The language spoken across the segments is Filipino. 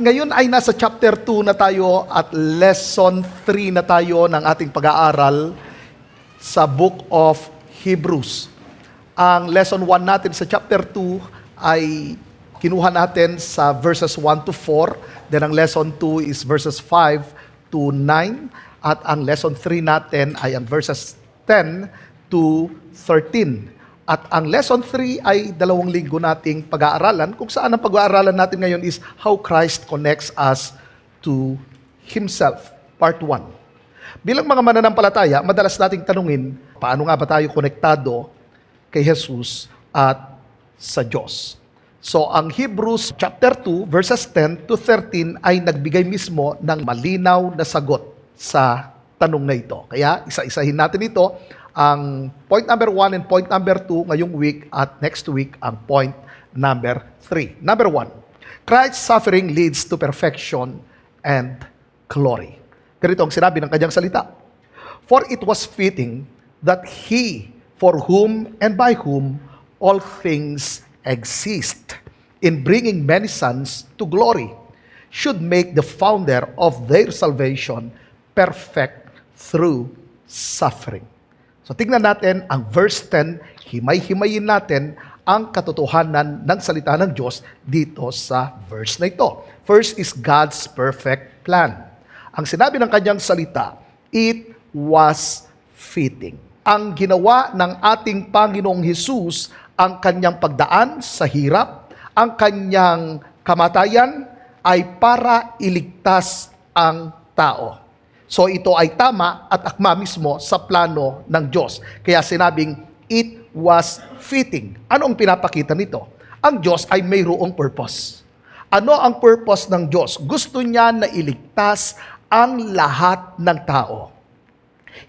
Ngayon ay nasa chapter 2 na tayo at lesson 3 na tayo ng ating pag-aaral sa Book of Hebrews. Ang lesson 1 natin sa chapter 2 ay kinuha natin sa verses 1 to 4. Then ang lesson 2 is verses 5 to 9. At ang lesson 3 natin ay ang verses 10 to 13. At ang lesson 3 ay 2 linggo nating pag-aaralan, kung saan ang pag-aaralan natin ngayon is how Christ connects us to Himself, part 1. Bilang mga mananampalataya, madalas nating tanungin, paano nga ba tayo konektado kay Jesus at sa Diyos? So, ang Hebrews chapter 2, verses 10 to 13 ay nagbigay mismo ng malinaw na sagot sa tanong na ito. Kaya, isa-isahin natin ito. Ang point number 1 and point number 2 ngayong week at next week ang point number 3. Number 1, Christ's suffering leads to perfection and glory. Ganito ang sinabi ng kanyang salita. For it was fitting that He, for whom and by whom all things exist, in bringing many sons to glory, should make the founder of their salvation perfect through suffering. So tingnan natin ang verse 10, himay-himayin natin ang katotohanan ng salita ng Diyos dito sa verse na ito. First is God's perfect plan. Ang sinabi ng kanyang salita, it was fitting. Ang ginawa ng ating Panginoong Hesus, ang kanyang pagdaan sa hirap, ang kanyang kamatayan ay para iligtas ang tao. So ito ay tama at akma mismo sa plano ng Diyos. Kaya sinabing, it was fitting. Ano ang pinapakita nito? Ang Diyos ay mayroong purpose. Ano ang purpose ng Diyos? Gusto niya na iligtas ang lahat ng tao.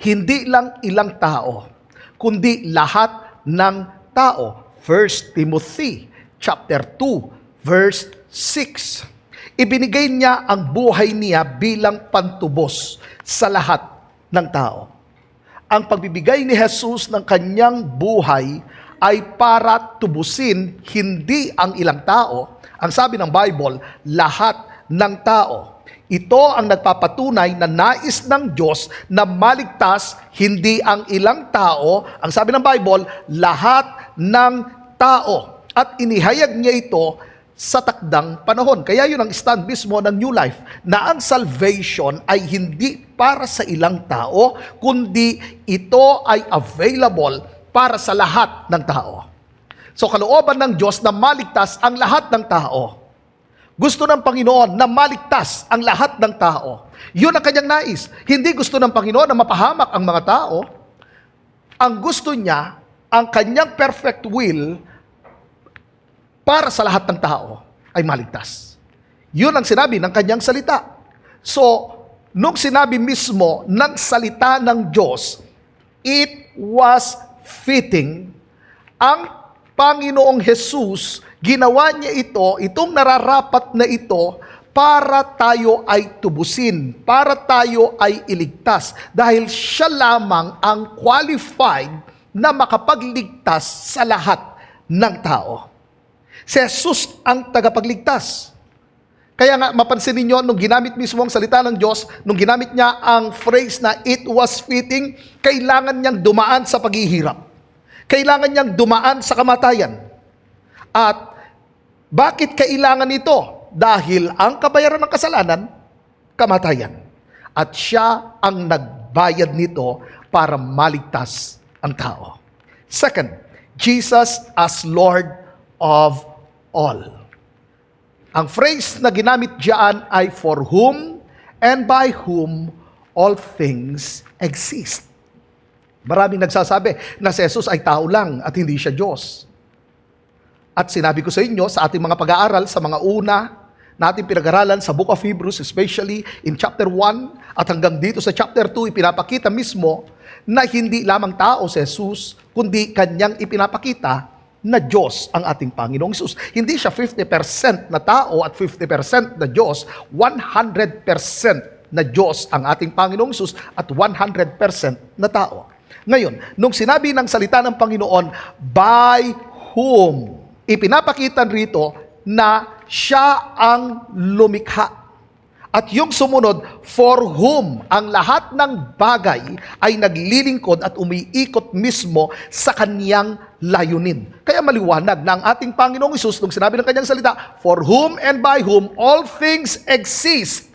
Hindi lang ilang tao, kundi lahat ng tao. 1 Timothy chapter 2, verse 6. Ibinigay niya ang buhay niya bilang pantubos sa lahat ng tao. Ang pagbibigay ni Jesus ng kanyang buhay ay para tubusin hindi ang ilang tao. Ang sabi ng Bible, lahat ng tao. Ito ang nagpapatunay na nais ng Diyos na maligtas hindi ang ilang tao. Ang sabi ng Bible, lahat ng tao. At inihayag niya ito sa takdang panahon. Kaya yun ang stand mismo ng New Life, na ang salvation ay hindi para sa ilang tao, kundi ito ay available para sa lahat ng tao. So kalooban ng Diyos na maligtas ang lahat ng tao. Gusto ng Panginoon na maligtas ang lahat ng tao. Yun ang kanyang nais. Hindi gusto ng Panginoon na mapahamak ang mga tao. Ang gusto niya, ang kanyang perfect will para sa lahat ng tao ay maligtas. Yun ang sinabi ng kanyang salita. So, nung sinabi mismo ng salita ng Diyos, it was fitting, ang Panginoong Hesus, ginawa niya ito, itong nararapat na ito, para tayo ay tubusin, para tayo ay iligtas. Dahil siya lamang ang qualified na makapagligtas sa lahat ng tao. Si Jesus ang tagapagligtas. Kaya nga, mapansin ninyo, nung ginamit mismo ang salita ng Diyos, nung ginamit niya ang phrase na it was fitting, kailangan niyang dumaan sa paghihirap. Kailangan niyang dumaan sa kamatayan. At bakit kailangan ito? Dahil ang kabayaran ng kasalanan, kamatayan. At siya ang nagbayad nito para maligtas ang tao. Second, Jesus as Lord of all. Ang phrase na ginamit diyan ay for whom and by whom all things exist. Maraming nagsasabi na si Jesus ay tao lang at hindi siya Diyos. At sinabi ko sa inyo sa ating mga pag-aaral sa mga una natin pinag-aralan sa Book of Hebrews, especially in chapter 1 at hanggang dito sa chapter 2, ipinapakita mismo na hindi lamang tao si Jesus, kundi kanyang ipinapakita na Diyos ang ating Panginoong Hesus. Hindi siya 50% na tao at 50% na Diyos. 100% na Diyos ang ating Panginoong Hesus at 100% na tao. Ngayon, nung sinabi ng salita ng Panginoon, by whom, ipinapakita rito na siya ang lumikha. At yung sumunod, for whom ang lahat ng bagay ay naglilingkod at umiikot mismo sa kaniyang layunin. Kaya maliwanag na ang ating Panginoong Hesus nung sinabi ng kanyang salita, for whom and by whom all things exist.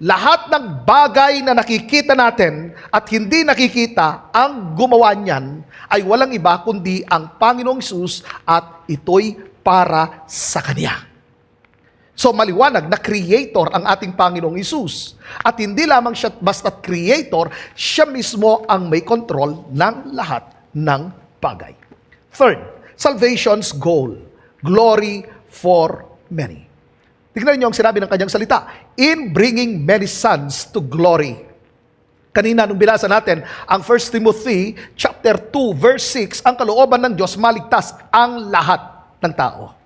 Lahat ng bagay na nakikita natin at hindi nakikita, ang gumawa niyan ay walang iba kundi ang Panginoong Hesus at ito'y para sa Kanya. So maliwanag na creator ang ating Panginoong Hesus. At hindi lamang siya basta't creator, siya mismo ang may control ng lahat ng bagay. Third, salvation's goal, glory for many. Tignan niyo ang sinabi ng kanyang salita, in bringing many sons to glory. Kanina nung binasa natin ang 1 Timothy chapter 2 verse 6, ang kalooban ng Diyos maligtas ang lahat ng tao.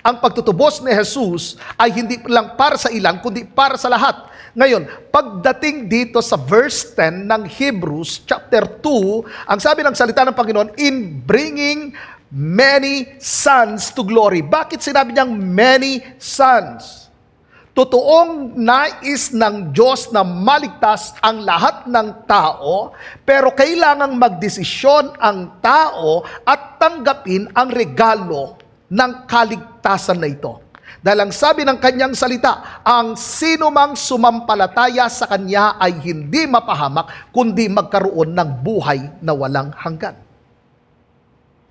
Ang pagtutubos ni Jesus ay hindi lang para sa ilan, kundi para sa lahat. Ngayon, pagdating dito sa verse 10 ng Hebrews chapter 2, ang sabi ng salita ng Panginoon, in bringing many sons to glory. Bakit sinabi niyang many sons? Totoong nais ng Diyos na maligtas ang lahat ng tao, pero kailangang magdesisyon ang tao at tanggapin ang regalo ng kaligtasan na ito. Dahil ang sabi ng kanyang salita, ang sino mang sumampalataya sa kanya ay hindi mapahamak, kundi magkaroon ng buhay na walang hanggan.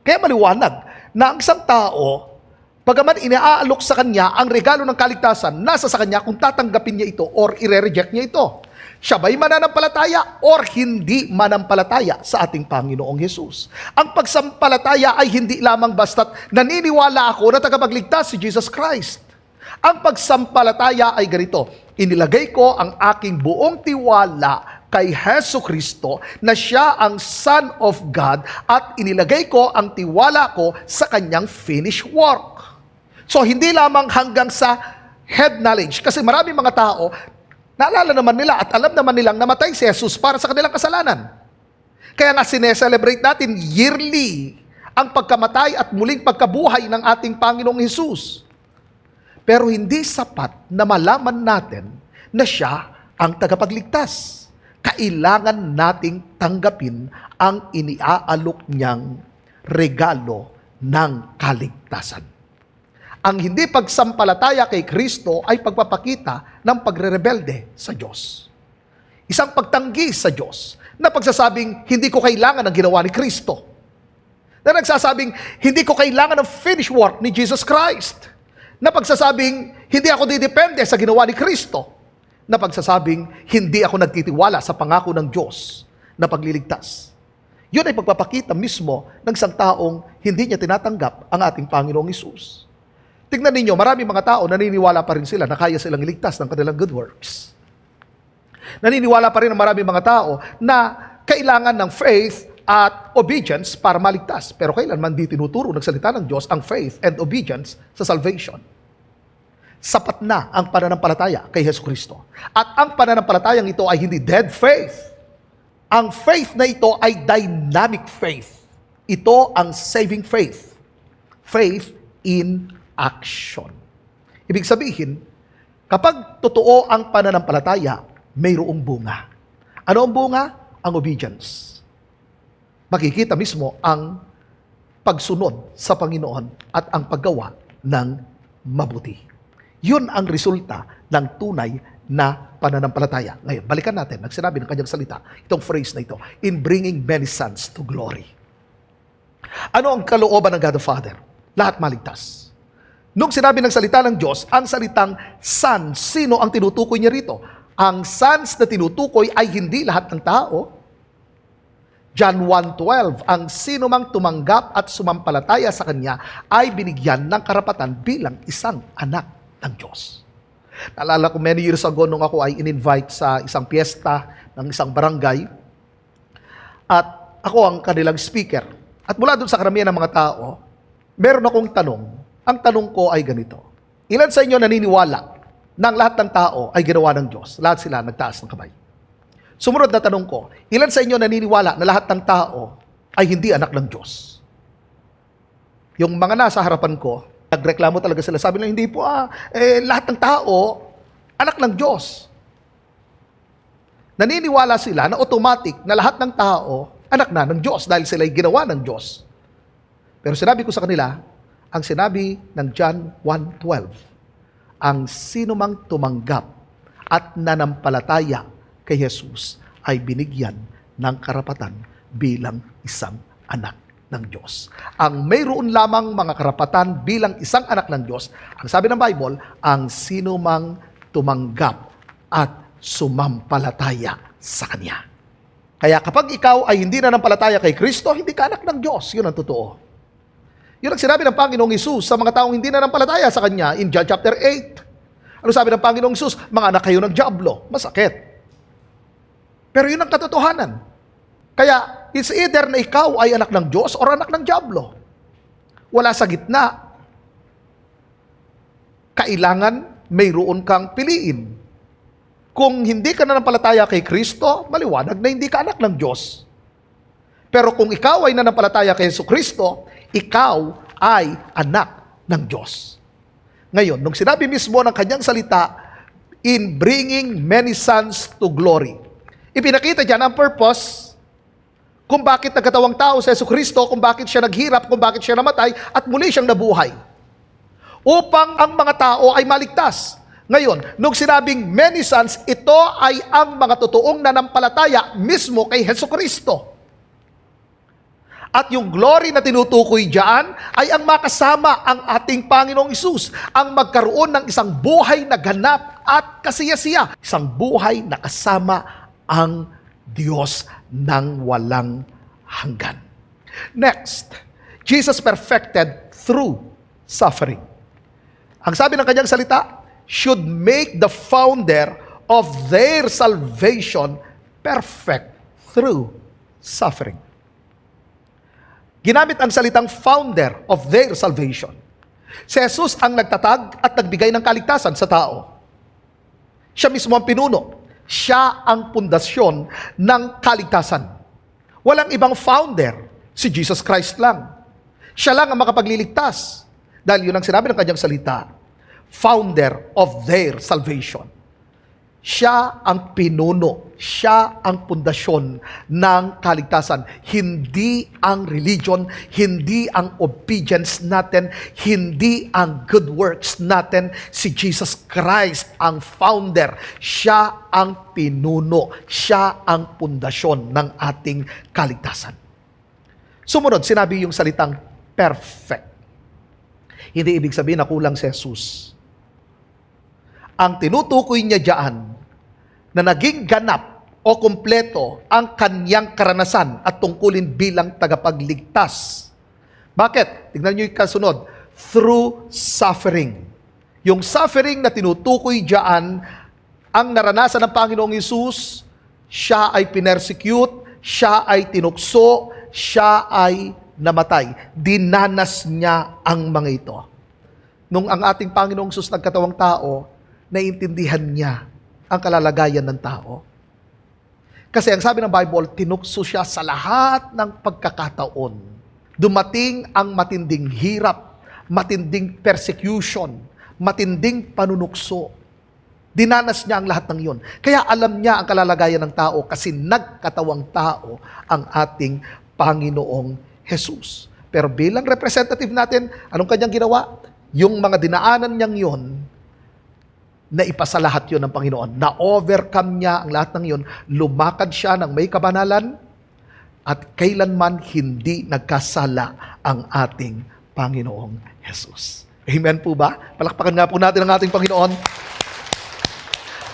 Kaya maliwanag na ang isang tao, pagaman iniaalok sa kanya ang regalo ng kaligtasan, nasa sa kanya kung tatanggapin niya ito or ire-reject niya ito. Siya ba'y mananampalataya or hindi manampalataya sa ating Panginoong Hesus? Ang pagsampalataya ay hindi lamang basta't naniniwala ako na tagapagligtas si Jesus Christ. Ang pagsampalataya ay ganito, inilagay ko ang aking buong tiwala kay Hesus Kristo na siya ang Son of God at inilagay ko ang tiwala ko sa kanyang finished work. So hindi lamang hanggang sa head knowledge, kasi maraming mga tao, naalala naman nila at alam naman nilang namatay si Jesus para sa kanilang kasalanan. Kaya nga sineselebrate natin yearly ang pagkamatay at muling pagkabuhay ng ating Panginoong Hesus. Pero hindi sapat na malaman natin na siya ang tagapagligtas. Kailangan nating tanggapin ang iniaalok niyang regalo ng kaligtasan. Ang hindi pagsampalataya kay Kristo ay pagpapakita ng pagrerebelde sa Diyos. Isang pagtanggi sa Diyos na pagsasabing, hindi ko kailangan ang ginawa ni Kristo. Na nagsasabing, hindi ko kailangan ang finished work ni Jesus Christ. Na pagsasabing, hindi ako didepende sa ginawa ni Kristo. Na pagsasabing, hindi ako nagtitiwala sa pangako ng Diyos na pagliligtas. Yun ay pagpapakita mismo ng isang taong hindi niya tinatanggap ang ating Panginoong Hesus. Tingnan ninyo, maraming mga tao naniniwala pa rin sila na kaya silang iligtas ng kanilang good works. Naniniwala pa rin ang maraming mga tao na kailangan ng faith at obedience para maligtas. Pero kailanman di tinuturo ng salita ng Diyos ang faith and obedience sa salvation. Sapat na ang pananampalataya kay Hesus Kristo. At ang pananampalatayang ito ay hindi dead faith. Ang faith na ito ay dynamic faith. Ito ang saving faith. Faith in action. Ibig sabihin, kapag totoo ang pananampalataya, mayroong bunga. Ano ang bunga? Ang obedience. Makikita mismo ang pagsunod sa Panginoon at ang paggawa ng mabuti. Yun ang resulta ng tunay na pananampalataya. Ngayon, balikan natin. Nagsinabi ng kanyang salita, itong phrase na ito, in bringing many sons to glory. Ano ang kalooban ng God the Father? Lahat maligtas. Nung sinabi ng salita ng Diyos, ang salitang son, sino ang tinutukoy niya rito? Ang sons na tinutukoy ay hindi lahat ng tao. John 1:12, ang sino mang tumanggap at sumampalataya sa Kanya ay binigyan ng karapatan bilang isang anak ng Diyos. Naalala ko many years ago nung ako ay in-invite sa isang piyesta ng isang barangay at ako ang kanilang speaker. At mula doon sa karamihan ng mga tao, meron akong tanong. Ang tanong ko ay ganito. Ilan sa inyo naniniwala na ang lahat ng tao ay ginawa ng Diyos? Lahat sila nagtaas ng kamay. Sumunod na tanong ko, ilan sa inyo naniniwala na lahat ng tao ay hindi anak ng Diyos? Yung mga nasa harapan ko, Nagreklamo talaga sila. Sabi nila, hindi po lahat ng tao, anak ng Diyos. Naniniwala sila na automatic na lahat ng tao, anak na ng Diyos dahil sila ay ginawa ng Diyos. Pero sinabi ko sa kanila, ang sinabi ng John 1:12, ang sino mang tumanggap at nanampalataya kay Jesus ay binigyan ng karapatan bilang isang anak ng Diyos. Ang mayroon lamang mga karapatan bilang isang anak ng Diyos, ang sabi ng Bible, ang sino mang tumanggap at sumampalataya sa Kanya. Kaya kapag ikaw ay hindi nanampalataya kay Kristo, hindi ka anak ng Diyos. Yun ang totoo. Yun ang sinabi ng Panginoong Hesus sa mga taong hindi nanampalataya sa Kanya in John chapter 8. Ano sabi ng Panginoong Hesus? Mga anak kayo ng dyablo. Masakit. Pero yun ang katotohanan. Kaya, it's either na ikaw ay anak ng Diyos or anak ng dyablo. Wala sa gitna. Kailangan mayroon kang piliin. Kung hindi ka nanampalataya kay Kristo, maliwanag na hindi ka anak ng Diyos. Pero kung ikaw ay nanampalataya kay Jesucristo, ikaw ay anak ng Diyos. Ngayon, nung sinabi mismo ng kanyang salita, in bringing many sons to glory, ipinakita dyan ang purpose kung bakit nagkatawang tao sa Jesucristo, kung bakit siya naghirap, kung bakit siya namatay, at muli siyang nabuhay. Upang ang mga tao ay maligtas. Ngayon, nung sinabing many sons, ito ay ang mga totoong nanampalataya mismo kay Jesucristo. At yung glory na tinutukoy diyan ay ang makasama ang ating Panginoong Hesus, ang magkaroon ng isang buhay na ganap at kasiyasiya, isang buhay na kasama ang Diyos ng walang hanggan. Next, Jesus perfected through suffering. Ang sabi ng kanyang salita, should make the founder of their salvation perfect through suffering. Ginamit ang salitang founder of their salvation. Si Jesus ang nagtatag at nagbigay ng kaligtasan sa tao. Siya mismo ang pinuno. Siya ang pundasyon ng kaligtasan. Walang ibang founder, si Jesus Christ lang. Siya lang ang makapagliligtas. Dahil yun ang sinabi ng kanyang salita, founder of their salvation. Siya ang pinuno, siya ang pundasyon ng kaligtasan. Hindi ang religion, hindi ang obedience natin, hindi ang good works natin. Si Jesus Christ ang founder, siya ang pinuno, siya ang pundasyon ng ating kaligtasan. Sumunod, sinabi yung salitang perfect. Hindi ibig sabihin na kulang si Jesus. Ang tinutukoy niya diyan na naging ganap o kumpleto ang kanyang karanasan at tungkulin bilang tagapagligtas. Bakit? Tignan niyo yung kasunod. Through suffering. Yung suffering na tinutukoy diyan, ang naranasan ng Panginoong Hesus, siya ay pinersecute, siya ay tinukso, siya ay namatay. Dinanas niya ang mga ito. Nung ang ating Panginoong Hesus nagkatawang tao, naiintindihan niya ang kalalagayan ng tao. Kasi ang sabi ng Bible, tinukso siya sa lahat ng pagkakataon. Dumating ang matinding hirap, matinding persecution, matinding panunukso. Dinanas niya ang lahat ng iyon. Kaya alam niya ang kalalagayan ng tao kasi nagkatawang tao ang ating Panginoong Jesus. Pero bilang representative natin, anong kanyang ginawa? Yung mga dinaanan niyang yon, na ipasalahat yun ng Panginoon. Na-overcome niya ang lahat ng yun. Lumakad siya ng may kabanalan at kailanman hindi nagkasala ang ating Panginoong Jesus. Amen po ba? Palakpakan nga po natin ang ating Panginoon.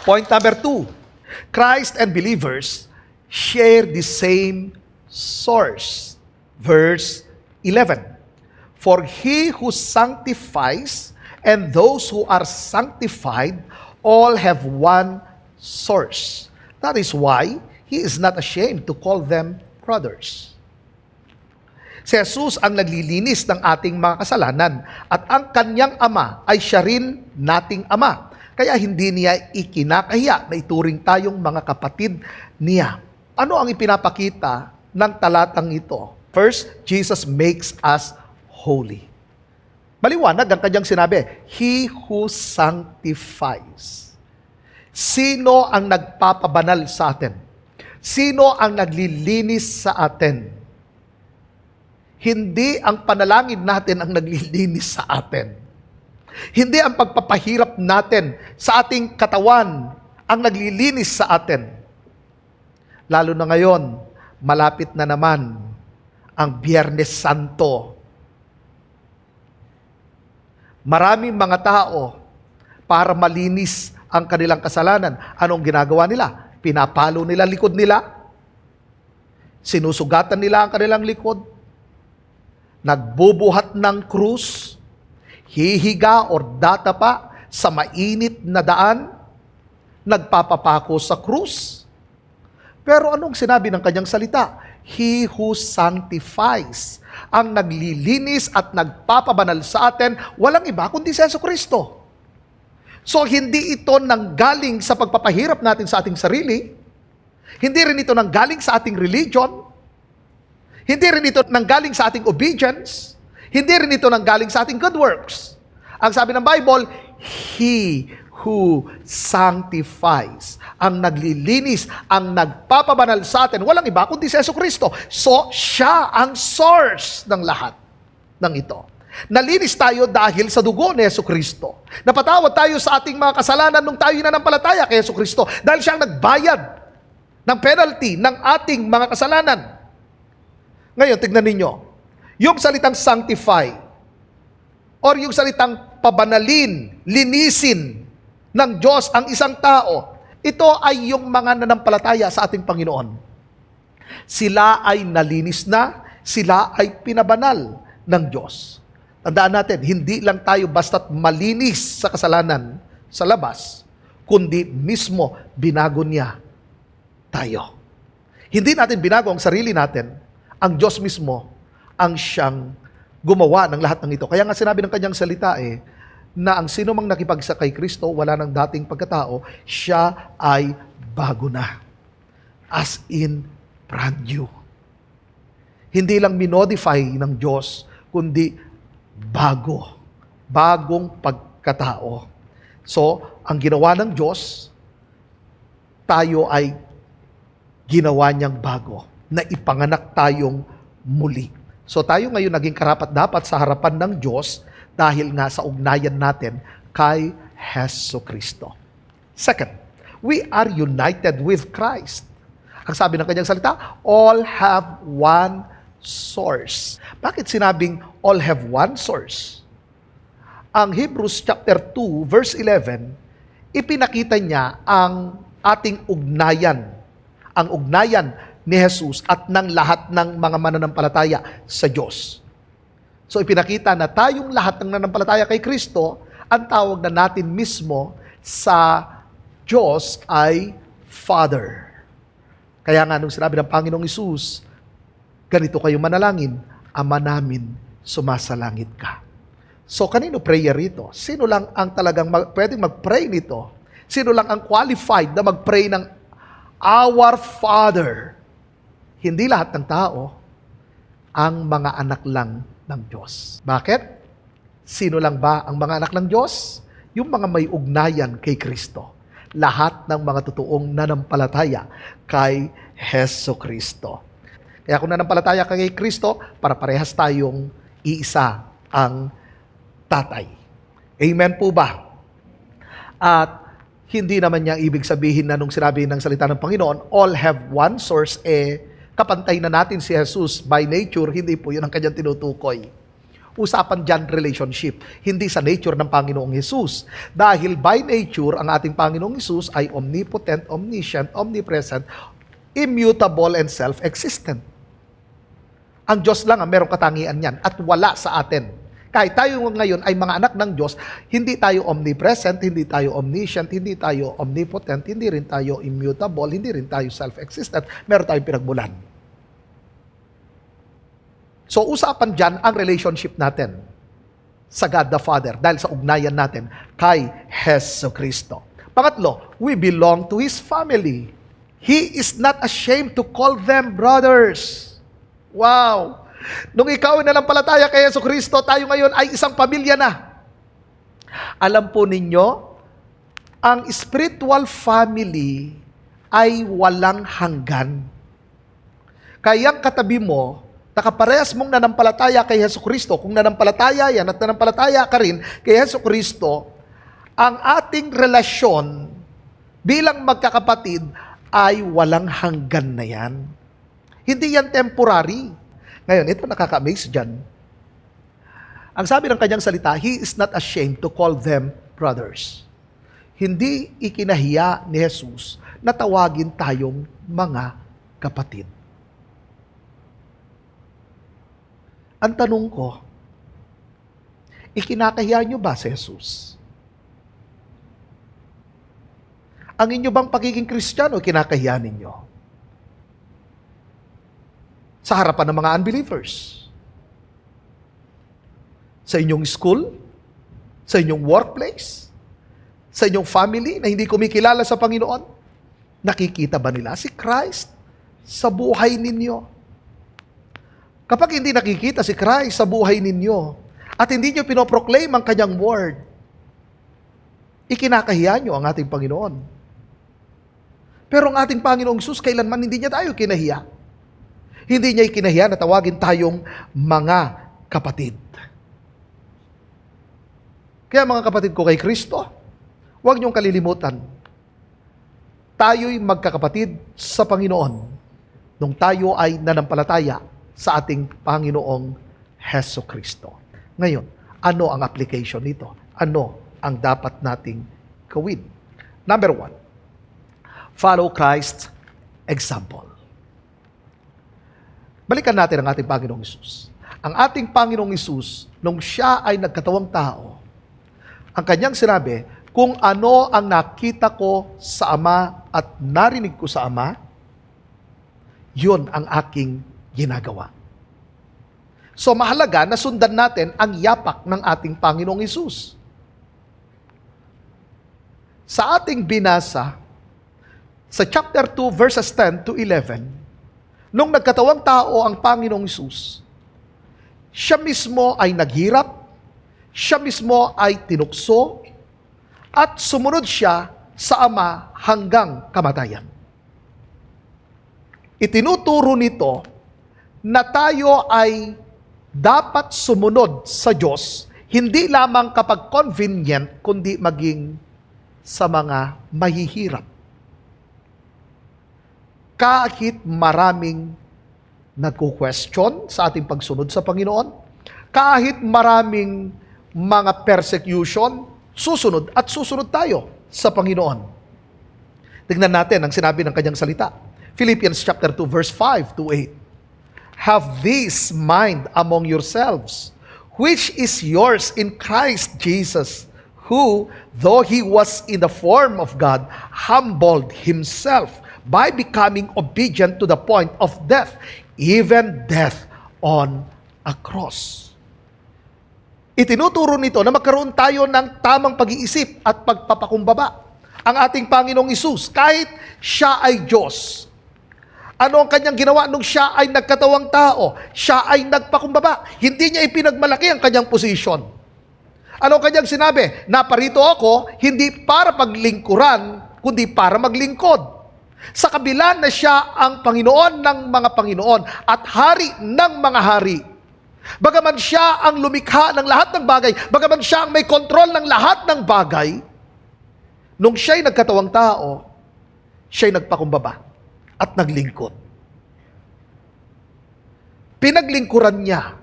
Point number 2. Christ and believers share the same source. Verse 11. For he who sanctifies and those who are sanctified all have one source. That is why he is not ashamed to call them brothers. Si Jesus ang naglilinis ng ating mga kasalanan at ang kanyang ama ay siya rin nating ama. Kaya hindi niya ikinakahiya na ituring tayong mga kapatid niya. Ano ang ipinapakita ng talatang ito? First, Jesus makes us holy. Maliwanag ang kanyang sinabi, He who sanctifies. Sino ang nagpapabanal sa atin? Sino ang naglilinis sa atin? Hindi ang panalangin natin ang naglilinis sa atin. Hindi ang pagpapahirap natin sa ating katawan ang naglilinis sa atin. Lalo na ngayon, malapit na naman ang Biyernes Santo. Maraming mga tao, para malinis ang kanilang kasalanan, anong ginagawa nila? Pinapalo nila likod nila. Sinusugatan nila ang kanilang likod. Nagbubuhat ng krus. Hihiga or datapa sa mainit na daan. Nagpapapako sa krus. Pero anong sinabi ng kanyang salita? He who sanctifies. Ang naglilinis at nagpapabanal sa atin, walang iba kundi si Jesucristo. So, hindi ito nanggaling sa pagpapahirap natin sa ating sarili. Hindi rin ito nanggaling sa ating religion. Hindi rin ito nanggaling sa ating obedience. Hindi rin ito nanggaling sa ating good works. Ang sabi ng Bible, He who sanctifies. Ang naglilinis, ang nagpapabanal sa atin, walang iba kundi si Jesucristo. So, siya ang source ng lahat ng ito. Nalinis tayo dahil sa dugo ni Jesucristo. Napatawad tayo sa ating mga kasalanan nung tayo nananampalataya kay Jesucristo dahil siya ang nagbayad ng penalty ng ating mga kasalanan. Ngayon, tignan ninyo. Yung salitang sanctify or yung salitang pabanalin, linisin ng Diyos ang isang tao, ito ay yung mga nanampalataya sa ating Panginoon. Sila ay nalinis na, sila ay pinabanal ng Diyos. Tandaan natin, hindi lang tayo basta't malinis sa kasalanan sa labas, kundi mismo binago niya tayo. Hindi natin binago ang sarili natin, ang Diyos mismo ang siyang gumawa ng lahat ng ito. Kaya nga sinabi ng kanyang salita na ang sino mang nakipagsa kay Kristo, wala ng dating pagkatao, siya ay bago na. As in, brand new. Hindi lang minodify ng Diyos, kundi bago. Bagong pagkatao. So, ang ginawa ng Diyos, tayo ay ginawa niyang bago. Na ipanganak tayong muli. So, tayo ngayon naging karapat-dapat sa harapan ng Diyos dahil nga sa ugnayan natin kay Jesucristo. Second, we are united with Christ. Ang sabi ng kanyang salita, all have one source. Bakit sinabing all have one source? Ang Hebrews chapter 2 verse 11, ipinakita niya ang ating ugnayan. Ang ugnayan ni Jesus at ng lahat ng mga mananampalataya sa Diyos. So ipinakita na tayong lahat ng nananampalataya kay Kristo, ang tawag na natin mismo sa Diyos ay Father. Kaya nga nung sinabi ng Panginoong Hesus, ganito kayo manalangin, Ama namin, sumasalangit ka. So kanino prayer ito? Sino lang ang talagang pwedeng mag-pray nito? Sino lang ang qualified na mag-pray ng Our Father? Hindi lahat ng tao, ang mga anak lang ng Diyos. Bakit? Sino lang ba ang mga anak ng Diyos? Yung mga may ugnayan kay Kristo. Lahat ng mga totoong nanampalataya kay Jesucristo. Kaya kung nanampalataya kay Kristo, para parehas tayong iisa ang tatay. Amen po ba? At hindi naman niya ibig sabihin na nung sinabi ng salita ng Panginoon, all have one source, kapantay na natin si Jesus by nature, hindi po yun ang kanyang tinutukoy. Usapan dyan relationship, hindi sa nature ng Panginoong Jesus. Dahil by nature, ang ating Panginoong Jesus ay omnipotent, omniscient, omnipresent, immutable, and self-existent. Ang Diyos lang ang merong katangian yan at wala sa atin. Kahit tayo ngayon ay mga anak ng Diyos, hindi tayo omnipresent, hindi tayo omniscient, hindi tayo omnipotent, hindi rin tayo immutable, hindi rin tayo self-existent. Meron tayong pinagmulan. So, usapan dyan ang relationship natin sa God the Father dahil sa ugnayan natin kay Jesucristo. Pangatlo, we belong to His family. He is not ashamed to call them brothers. Wow! Nung ikaw ay nanampalataya kay Jesucristo, tayo ngayon ay isang pamilya na. Alam po ninyo, ang spiritual family ay walang hanggan. Kaya ang katabi mo, nakaparehas mong nanampalataya kay Jesucristo, kung nanampalataya yan at nanampalataya ka rin kay Jesucristo, ang ating relasyon bilang magkakapatid ay walang hanggan na yan. Hindi yan temporary. Ngayon, ito nakaka-amaze dyan. Ang sabi ng kanyang salita, He is not ashamed to call them brothers. Hindi ikinahiya ni Jesus na tawagin tayong mga kapatid. Ang tanong ko, ikinakahiya niyo ba si Jesus? Ang inyo bang pagiging Kristiyano, kinakahiya ninyo? Sa harapan ng mga unbelievers? Sa inyong school? Sa inyong workplace? Sa inyong family na hindi kumikilala sa Panginoon? Nakikita ba nila si Christ sa buhay ninyo? Kapag hindi nakikita si Christ sa buhay ninyo at hindi nyo pinoproclaim ang kanyang word, ikinakahiya nyo ang ating Panginoon. Pero ang ating Panginoong Hesus, kailanman hindi niya tayo kinahiya. Hindi niya ikinahiya na tawagin tayong mga kapatid. Kaya mga kapatid ko kay Kristo, huwag niyong kalilimutan, tayo'y magkakapatid sa Panginoon nung tayo ay nanampalataya sa ating Panginoong Hesukristo. Ngayon, ano ang application nito? Ano ang dapat nating gawin? Number 1, follow Christ's example. Balikan natin ang ating Panginoong Hesus. Ang ating Panginoong Hesus, nung siya ay nagkatawang tao, ang kanyang sinabi, kung ano ang nakita ko sa Ama at narinig ko sa Ama, yun ang aking ginagawa. So mahalaga na sundan natin ang yapak ng ating Panginoong Hesus. Sa ating binasa, sa chapter 2, verses 10 to 11, nung nagkatawang tao ang Panginoong Hesus, siya mismo ay naghirap, siya mismo ay tinukso, at sumunod siya sa Ama hanggang kamatayan. Itinuturo nito na tayo ay dapat sumunod sa Diyos, hindi lamang kapag convenient, kundi maging sa mga mahihirap. Kahit maraming nagko-question sa ating pagsunod sa Panginoon, kahit maraming mga persecution, susunod at susunod tayo sa Panginoon. Tingnan natin ang sinabi ng kanyang salita. Philippians chapter 2 verse 5 to 8. Have this mind among yourselves, which is yours in Christ Jesus, who, though he was in the form of God, humbled himself by becoming obedient to the point of death, even death on a cross. Itinuturo nito na magkaroon tayo ng tamang pag-iisip at pagpapakumbaba. Ang ating Panginoong Hesus, kahit siya ay Diyos, ano ang kanyang ginawa nung siya ay nagkatawang tao? Siya ay nagpakumbaba. Hindi niya ipinagmalaki ang kanyang posisyon. Ano ang kanyang sinabi? Naparito ako, hindi para paglingkuran, kundi para maglingkod. Sa kabila na siya ang Panginoon ng mga Panginoon at Hari ng mga Hari. Bagaman siya ang lumikha ng lahat ng bagay, bagaman siya ang may kontrol ng lahat ng bagay, nung siya'y nagkatawang tao, siya'y nagpakumbaba at naglingkod. Pinaglingkuran niya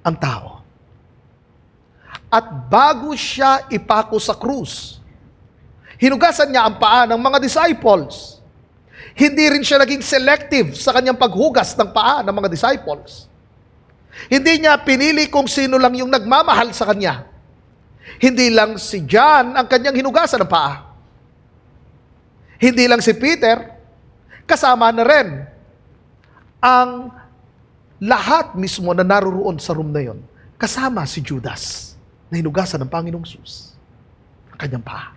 ang tao. At bago siya ipako sa krus, hinugasan niya ang paa ng mga disciples. Hindi rin siya naging selective sa kanyang paghugas ng paa ng mga disciples. Hindi niya pinili kung sino lang yung nagmamahal sa kanya. Hindi lang si John ang kanyang hinugasan ng paa. Hindi lang si Peter, kasama na rin ang lahat mismo na naroon sa room na yon. Kasama si Judas na hinugasan ng Panginoong Hesus ang kanyang paa.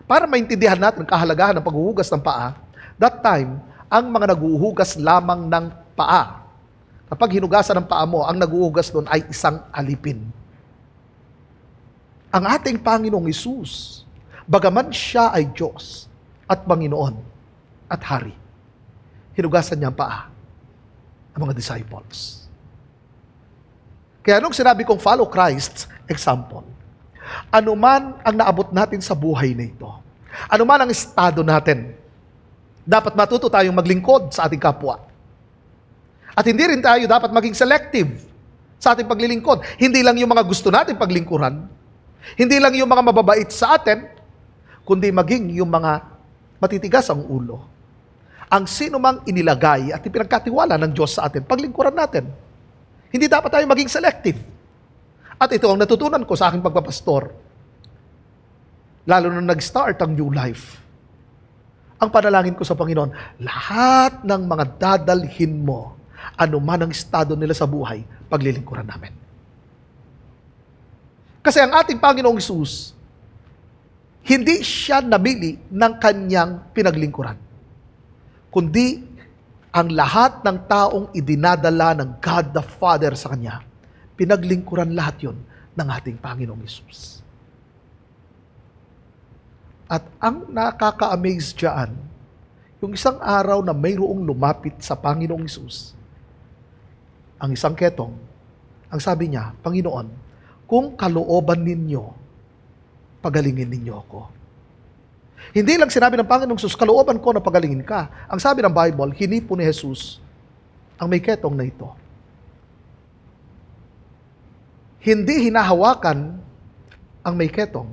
Para maintindihan natin ang kahalagahan ng paghuhugas ng paa, that time, ang mga naghuhugas lamang ng paa. Kapag hinugasan ng paa mo, ang naguhugas doon ay isang alipin. Ang ating Panginoong Hesus, bagaman siya ay Diyos at Panginoon at Hari, hinugasan niya ang paa ng mga disciples. Kaya nung sinabi kong follow Christ's example, anuman ang naabot natin sa buhay na ito, anuman ang estado natin, dapat matuto tayong maglingkod sa ating kapwa. At hindi rin tayo dapat maging selective sa ating paglilingkod. Hindi lang yung mga gusto natin paglingkuran, hindi lang yung mga mababait sa atin, kundi maging yung mga matitigas ang ulo. Ang sino mang inilagay at ipinagkatiwala ng Diyos sa atin, paglingkuran natin. Hindi dapat tayo maging selective. At ito ang natutunan ko sa aking pagpapastor. Lalo nung nag-start ang new life. Ang panalangin ko sa Panginoon, lahat ng mga dadalhin mo, anuman ang estado nila sa buhay, paglilingkuran namin. Kasi ang ating Panginoong Hesus, hindi siya namili ng kanyang pinaglingkuran, kundi ang lahat ng taong idinadala ng God the Father sa kanya, pinaglingkuran lahat yon ng ating Panginoong Hesus. At ang nakaka-amaze diyan, yung isang araw na mayroong lumapit sa Panginoong Hesus, ang isang ketong, ang sabi niya, Panginoon, kung kalooban ninyo, pagalingin ninyo ako. Hindi lang sinabi ng Panginoong Hesus, kalooban ko na pagalingin ka. Ang sabi ng Bible, hinipo ni Jesus ang may ketong na ito. Hindi hinahawakan ang may ketong.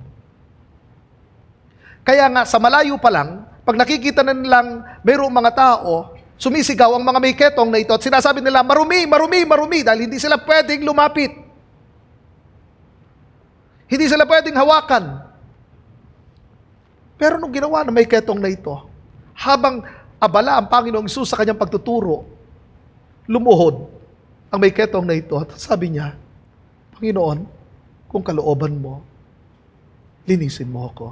Kaya nga, sa malayo pa lang, pag nakikita na nilang mayroong mga tao, sumisigaw ang mga may ketong na ito at sinasabi nila, marumi, marumi, marumi, dahil hindi sila pwedeng lumapit. Hindi sila pwedeng hawakan. Pero nung ginawa na may ketong na ito, habang abala ang Panginoong Hesus sa kanyang pagtuturo, lumuhod ang may ketong na ito at sabi niya, Panginoon, kung kalooban mo, linisin mo ako.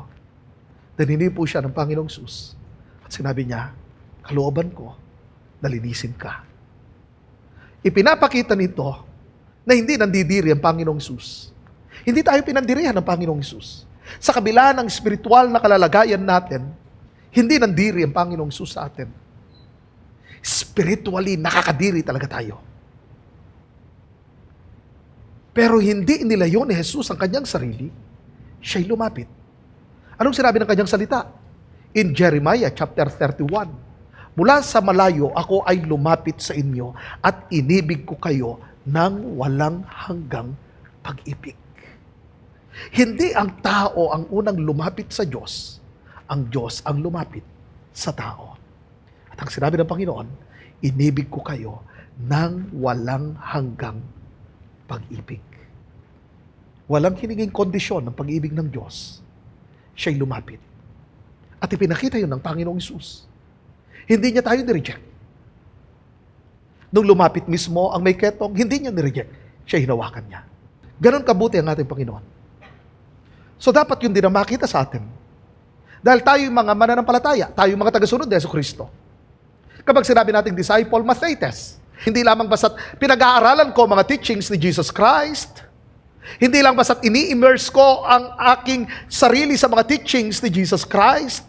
Danini po siya ng Panginoong Hesus at sinabi niya, kalooban ko, nalinisin ka. Ipinapakita nito na hindi nandidiri ang Panginoong Hesus. Hindi tayo pinandirihan ng Panginoong Hesus. Sa kabila ng spiritual na kalalagayan natin, hindi nandiri ang Panginoong Hesus sa atin. Spiritually, nakakadiri talaga tayo. Pero hindi inilayo ni Jesus ang kanyang sarili, siya'y lumapit. Anong sinabi ng kanyang salita? In Jeremiah chapter 31, mula sa malayo, ako ay lumapit sa inyo at inibig ko kayo ng walang hanggang pag-ibig. Hindi ang tao ang unang lumapit sa Diyos. Ang Diyos ang lumapit sa tao. At ang sinabi ng Panginoon, inibig ko kayo ng walang hanggang pag-ibig. Walang hininging kondisyon ng pag-ibig ng Diyos. Siya'y lumapit. At ipinakita yun ng Panginoong Hesus. Hindi niya tayo nireject. Nung lumapit mismo ang may ketong, hindi niya nireject. Siya hinawakan niya. Ganon kabuti ang ating Panginoon. So dapat yun din ang makita sa atin. Dahil tayo yung mga mananampalataya, tayo yung mga tagasunod ni Jesucristo. Kapag sinabi nating disciple, mathetes. Hindi lamang basta't pinag-aaralan ko mga teachings ni Jesus Christ. Hindi lang basta't ini-immerse ko ang aking sarili sa mga teachings ni Jesus Christ.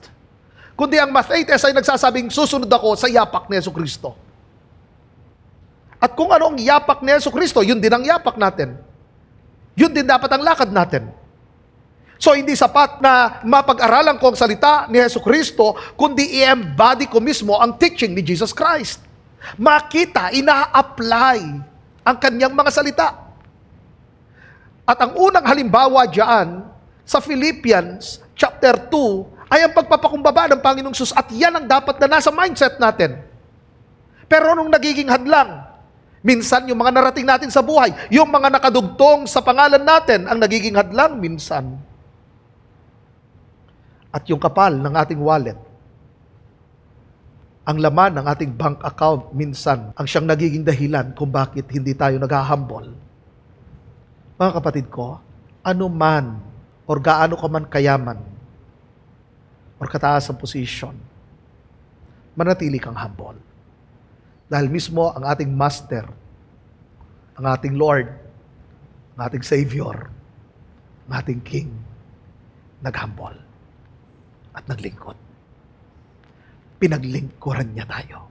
Kundi ang mathetes ay nagsasabing susunod ako sa yapak ni Jesucristo. At kung ano ang yapak ni Jesucristo, yun din ang yapak natin. Yun din dapat ang lakad natin. So, hindi sapat na mapag-aralan ko ang salita ni Jesucristo, kundi i-embody ko mismo ang teaching ni Jesus Christ. Makita, ina-apply ang kanyang mga salita. At ang unang halimbawa diyan sa Philippians chapter 2 ay ang pagpapakumbaba ng Panginoong Hesus at yan ang dapat na nasa mindset natin. Pero nung nagiging hadlang, minsan yung mga narating natin sa buhay, yung mga nakadugtong sa pangalan natin ang nagiging hadlang minsan. At yung kapal ng ating wallet, ang laman ng ating bank account minsan ang siyang nagiging dahilan kung bakit hindi tayo naghahambol. Mga kapatid ko, ano man or gaano ka man kayaman or kataas ang posisyon, manatili kang humble. Dahil mismo ang ating Master, ang ating Lord, ang ating Savior, ang ating King, naghambol at naglingkod. Pinaglingkuran niya tayo.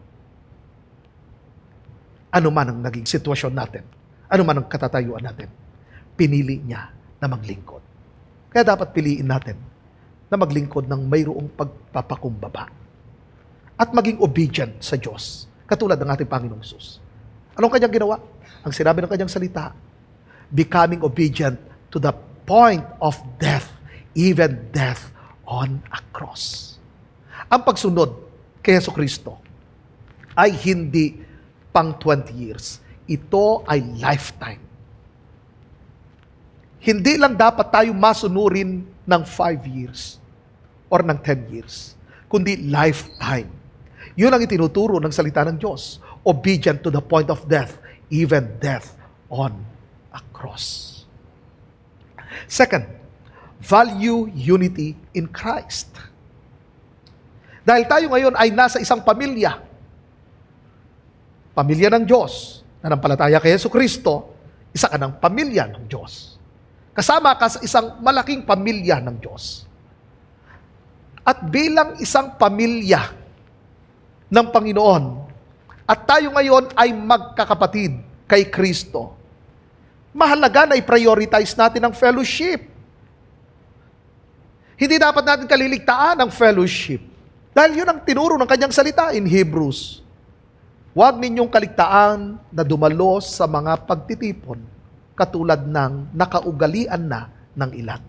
Ano man ang naging sitwasyon natin, ano man ang katatayuan natin, pinili niya na maglingkod. Kaya dapat piliin natin na maglingkod ng mayroong pagpapakumbaba at maging obedient sa Diyos, katulad ng ating Panginoong Hesus. Anong kanyang ginawa? Ang sinabi ng kanyang salita, becoming obedient to the point of death, even death on a cross. Ang pagsunod kay Jesucristo ay hindi pang 20 years. Ito ay lifetime. Hindi lang dapat tayo masunurin ng 5 years or ng 10 years, kundi lifetime. Yun ang itinuturo ng salita ng Diyos. Obedient to the point of death, even death on a cross. Second, value unity in Christ. Dahil tayo ngayon ay nasa isang pamilya ng Diyos, nanampalataya kay Jesucristo, isa ka ng pamilya ng Diyos. Kasama ka sa isang malaking pamilya ng Diyos. At bilang isang pamilya ng Panginoon, at tayo ngayon ay magkakapatid kay Kristo, mahalaga na i-prioritize natin ang fellowship. Hindi dapat natin kaliligtaan ang fellowship. Dahil yun ang tinuro ng kanyang salita in Hebrews. Huwag ninyong kaligtaan na dumalo sa mga pagtitipon katulad ng nakaugalian na ng ilan.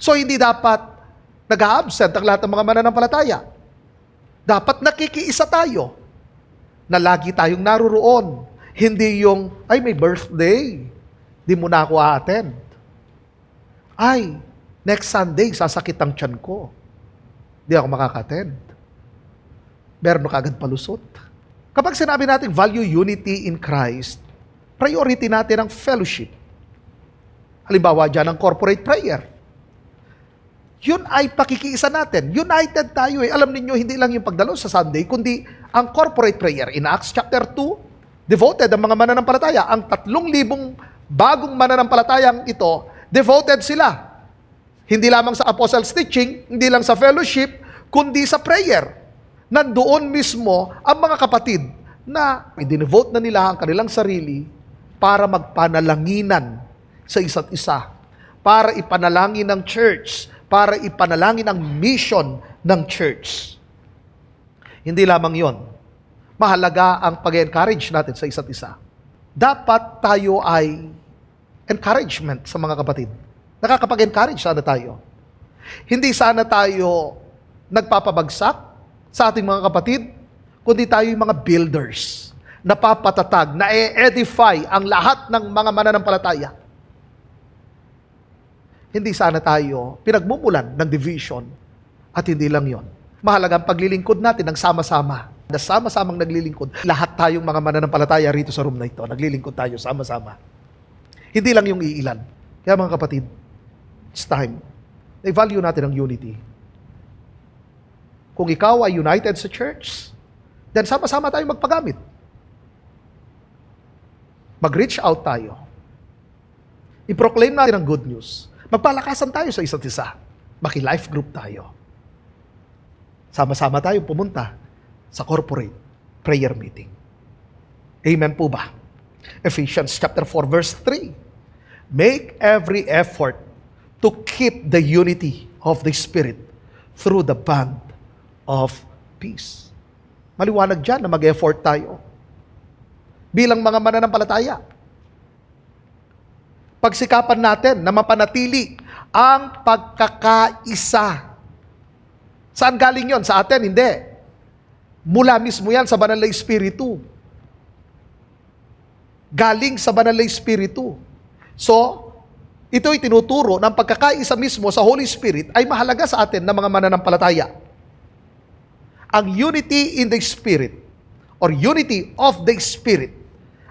So hindi dapat nag-a-absent ang lahat ng mga mananampalataya. Dapat nakikiisa tayo na lagi tayong naruroon. Hindi yung, ay may birthday, di mo na ako a-attend. Ay, next Sunday, sasakit ang tiyan ko. Di ako makaka-attend. Meron ka agad palusot. Kapag sinabi natin value unity in Christ, priority natin ang fellowship. Halimbawa dyan ang corporate prayer. Yun ay pakikiisa natin. United tayo eh. Alam ninyo, hindi lang yung pagdalo sa Sunday, kundi ang corporate prayer. In Acts chapter 2, devoted ang mga mananampalataya. Ang 3,000 bagong mananampalatayang ito, devoted sila. Hindi lamang sa apostles' teaching, hindi lang sa fellowship, kundi sa prayer. Nandoon mismo ang mga kapatid na i-devote na nila ang kanilang sarili para magpanalanginan sa isa't isa, para ipanalangin ng church, para ipanalangin ang mission ng church. Hindi lamang yon. Mahalaga ang pag-encourage natin sa isa't isa. Dapat tayo ay encouragement sa mga kapatid. Nakakapag-encourage sana tayo. Hindi sana tayo nagpapabagsak sa ating mga kapatid, kundi tayo yung mga builders, napapatatag, na-edify ang lahat ng mga mananampalataya. Hindi sana tayo pinagmumulan ng division at hindi lang yon. Mahalagang paglilingkod natin ng sama-sama. Na sama-samang naglilingkod. Lahat tayong mga mananampalataya rito sa room na ito, naglilingkod tayo sama-sama. Hindi lang yung iilan. Kaya mga kapatid, it's time na i-value natin ang unity. Kung ikaw ay united sa church, then sama-sama tayo magpagamit. Mag-reach out tayo. I-proclaim natin ang good news. Magpalakasan tayo sa isa't isa. Maki-life group tayo. Sama-sama tayo pumunta sa corporate prayer meeting. Amen po ba? Ephesians chapter 4 verse 3. Make every effort to keep the unity of the Spirit through the bond of peace. Maliwanag dyan na mag-effort tayo. Bilang mga mananampalataya. Pagsikapan natin na mapanatili ang pagkakaisa. Saan galing yon? Sa atin? Hindi. Mula mismo yan sa Banal na Espiritu. Galing sa Banal na Espiritu. So, ito'y tinuturo ng pagkakaisa mismo sa Holy Spirit ay mahalaga sa atin na mga mananampalataya. Ang unity in the Spirit or unity of the Spirit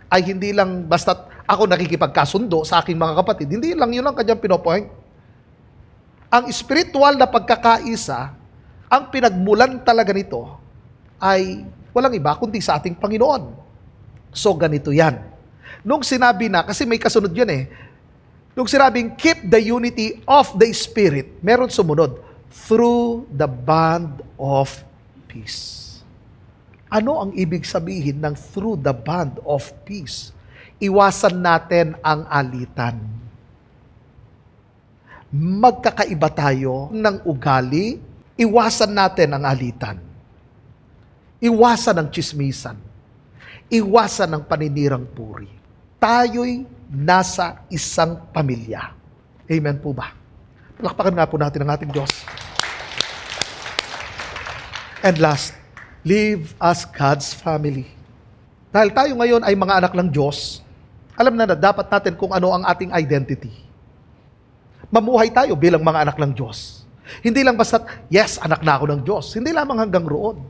ay hindi lang basta ako nakikipagkasundo sa aking mga kapatid. Hindi lang yun ang kanyang pinopoint. Ang spiritual na pagkakaisa, ang pinagmulan talaga nito ay walang iba kundi sa ating Panginoon. So ganito yan. Nung sinabi na, kasi may kasunod yun eh, nung sinabing keep the unity of the Spirit, meron sumunod, through the bond of peace. Ano ang ibig sabihin ng through the bond of peace? Iwasan natin ang alitan. Magkakaiba tayo ng ugali, iwasan natin ang alitan. Iwasan ang tsismisan. Iwasan ang paninirang puri. Tayo'y nasa isang pamilya. Amen po ba? Palakpakan nga po natin ang ating Diyos. And last, live as God's family. Dahil tayo ngayon ay mga anak ng Diyos, alam na dapat natin kung ano ang ating identity. Mamuhay tayo bilang mga anak ng Diyos. Hindi lang basta, yes, anak na ako ng Diyos. Hindi lamang hanggang roon.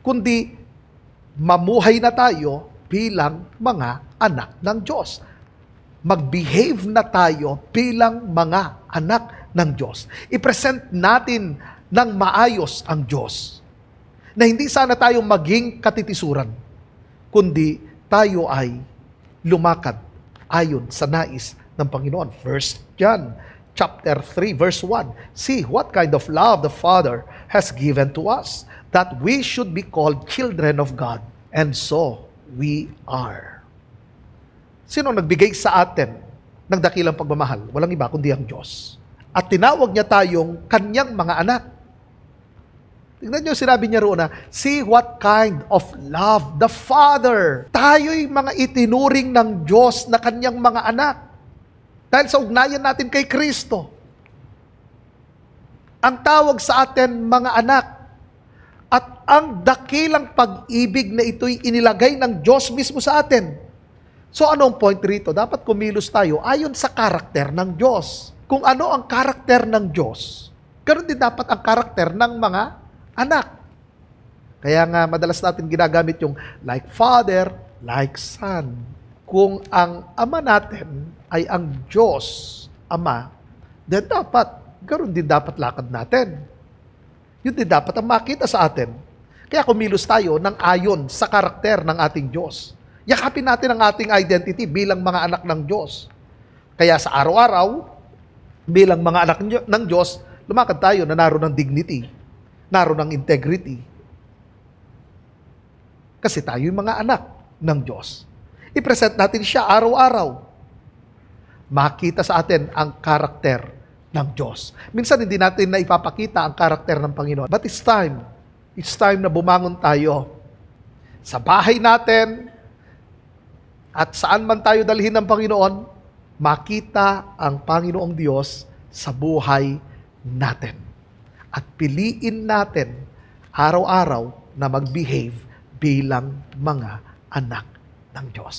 Kundi, mamuhay na tayo bilang mga anak ng Diyos. Mag-behave na tayo bilang mga anak ng Diyos. I-present natin ng maayos ang Diyos. Na hindi sana tayo maging katitisuran, kundi tayo ay lumakad ayon sa nais ng Panginoon. 1 John chapter 3 verse 1. See what kind of love the Father has given to us, that we should be called children of God. And so we are. Sino nagbigay sa atin ng dakilang pagmamahal? Walang iba kundi ang Diyos. At tinawag niya tayong kanyang mga anak. Tingnan niyo, sinabi niya roon na, see what kind of love the Father. Tayo'y mga itinuring ng Diyos na kanyang mga anak. Dahil sa ugnayan natin kay Kristo. Ang tawag sa atin, mga anak. At ang dakilang pag-ibig na ito'y inilagay ng Diyos mismo sa atin. So anong point rito? Dapat kumilos tayo ayon sa karakter ng Diyos. Kung ano ang karakter ng Diyos, ganoon din dapat ang karakter ng mga anak. Kaya nga madalas natin ginagamit yung like father, like son. Kung ang ama natin ay ang Diyos, Ama, then dapat, ganoon din dapat lakad natin. Yun din dapat ang makita sa atin. Kaya kumilos tayo ng ayon sa karakter ng ating Diyos. Yakapin natin ang ating identity bilang mga anak ng Diyos. Kaya sa araw-araw, bilang mga anak ng Diyos, lumakad tayo na naroon ng dignity, naroon ng integrity. Kasi tayo yung mga anak ng Diyos. I-present natin siya araw-araw. Makita sa atin ang karakter ng Diyos. Minsan hindi natin na ipapakita ang karakter ng Panginoon. But it's time. It's time na bumangon tayo sa bahay natin at saan man tayo dalhin ng Panginoon, makita ang Panginoong Diyos sa buhay natin. At piliin natin araw-araw na mag-behave bilang mga anak ng Diyos.